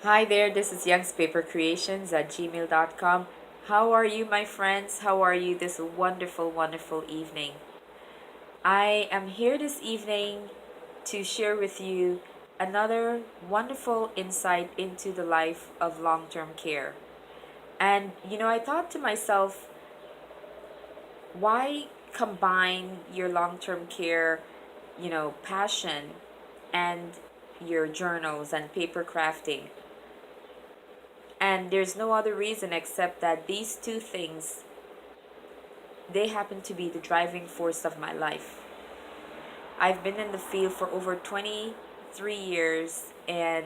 Hi there, this is Young's Paper Creations at gmail.com. How are you, my friends? How are you this wonderful, wonderful evening? I am here this evening to share with you another wonderful insight into the life of long term care. And, I thought to myself, why combine your long term care, passion and your journals and paper crafting? And there's no other reason except that these two things, they happen to be the driving force of my life. I've been in the field for over 23 years, and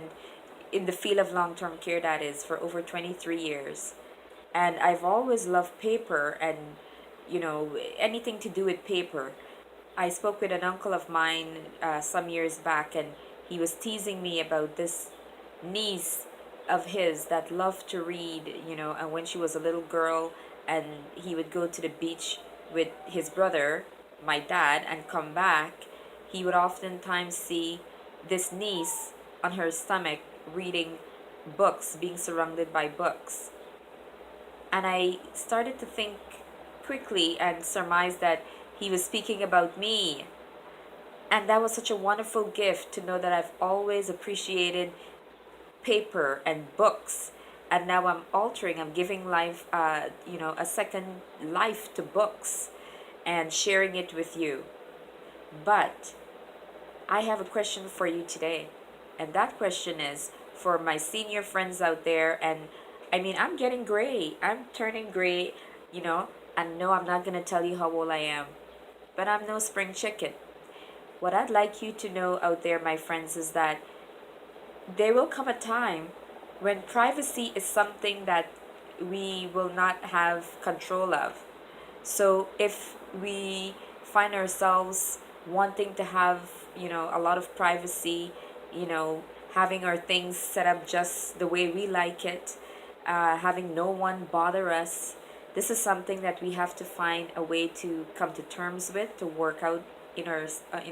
in the field of long-term care, that is, for over 23 years. And I've always loved paper and, anything to do with paper. I spoke with an uncle of mine some years back, and he was teasing me about this niece of his that loved to read, and when she was a little girl, and he would go to the beach with his brother, my dad, and come back, he would oftentimes see this niece on her stomach reading books, being surrounded by books. And I started to think quickly and surmise that he was speaking about me. And that was such a wonderful gift to know that I've always appreciated paper and books. And now I'm giving life, a second life to books and sharing it with you. But I have a question for you today. And that question is for my senior friends out there. And I mean, I'm getting gray. I'm turning gray, you know. And no, I'm not going to tell you how old I am. But I'm no spring chicken. What I'd like you to know out there, my friends, is that there will come a time when privacy is something that we will not have control of. So if we find ourselves wanting to have, a lot of privacy, having our things set up just the way we like it, having no one bother us, this is something that we have to find a way to come to terms with, to work out in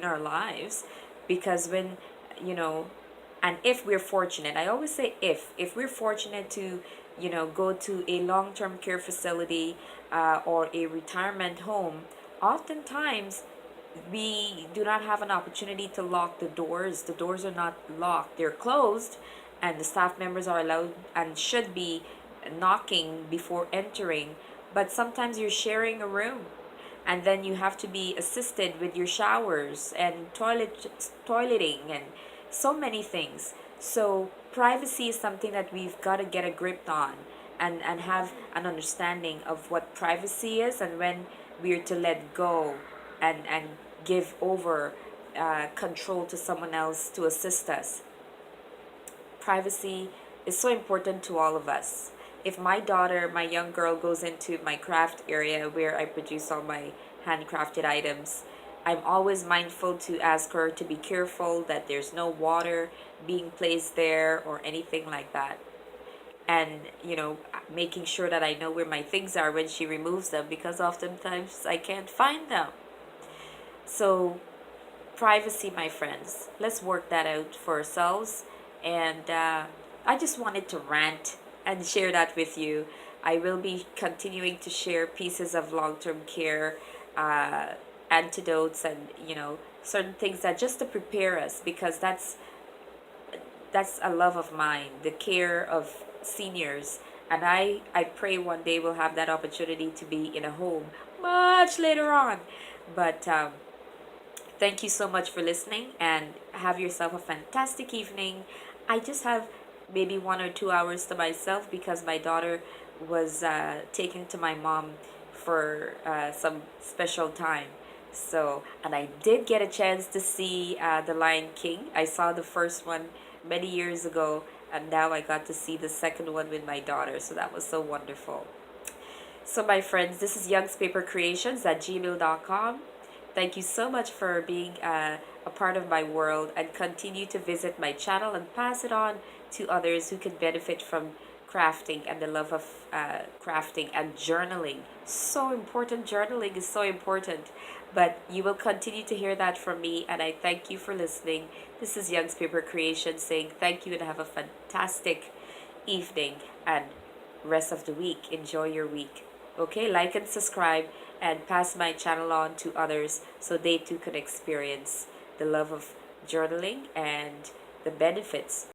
our lives, because when you know and if we're fortunate, I always say if we're fortunate to go to a long-term care facility, or a retirement home, oftentimes we do not have an opportunity to lock the doors are not locked, they're closed, and the staff members are allowed and should be knocking before entering. But sometimes you're sharing a room, and then you have to be assisted with your showers and toileting and so many things. So privacy is something that we've got to get a grip on, and have an understanding of what privacy is, and when we're to let go and give over control to someone else to assist us. Privacy is so important to all of us. If my daughter, my young girl, goes into my craft area where I produce all my handcrafted items, I'm always mindful to ask her to be careful that there's no water being placed there or anything like that. And, making sure that I know where my things are when she removes them, because oftentimes I can't find them. So, privacy, my friends, let's work that out for ourselves. And I just wanted to rant and share that with you. I will be continuing to share pieces of long-term care, uh, antidotes, and certain things that just to prepare us, because that's a love of mine, the care of seniors. And I pray one day we'll have that opportunity to be in a home much later on. But thank you so much for listening, and have yourself a fantastic evening. I just have maybe 1 or 2 hours to myself because my daughter was taken to my mom for some special time. So, and I did get a chance to see The Lion King. I saw the first one many years ago, and now I got to see the second one with my daughter. So that was so wonderful. So, my friends, this is Young's Paper Creations at gmail.com. Thank you so much for being a part of my world, and continue to visit my channel and pass it on to others who can benefit from crafting and the love of crafting and journaling. So important. Journaling is so important. But you will continue to hear that from me, and I thank you for listening. This is Young's Paper Creation saying thank you and have a fantastic evening, and rest of the week. Enjoy your week. Okay, like and subscribe and pass my channel on to others so they too can experience the love of journaling and the benefits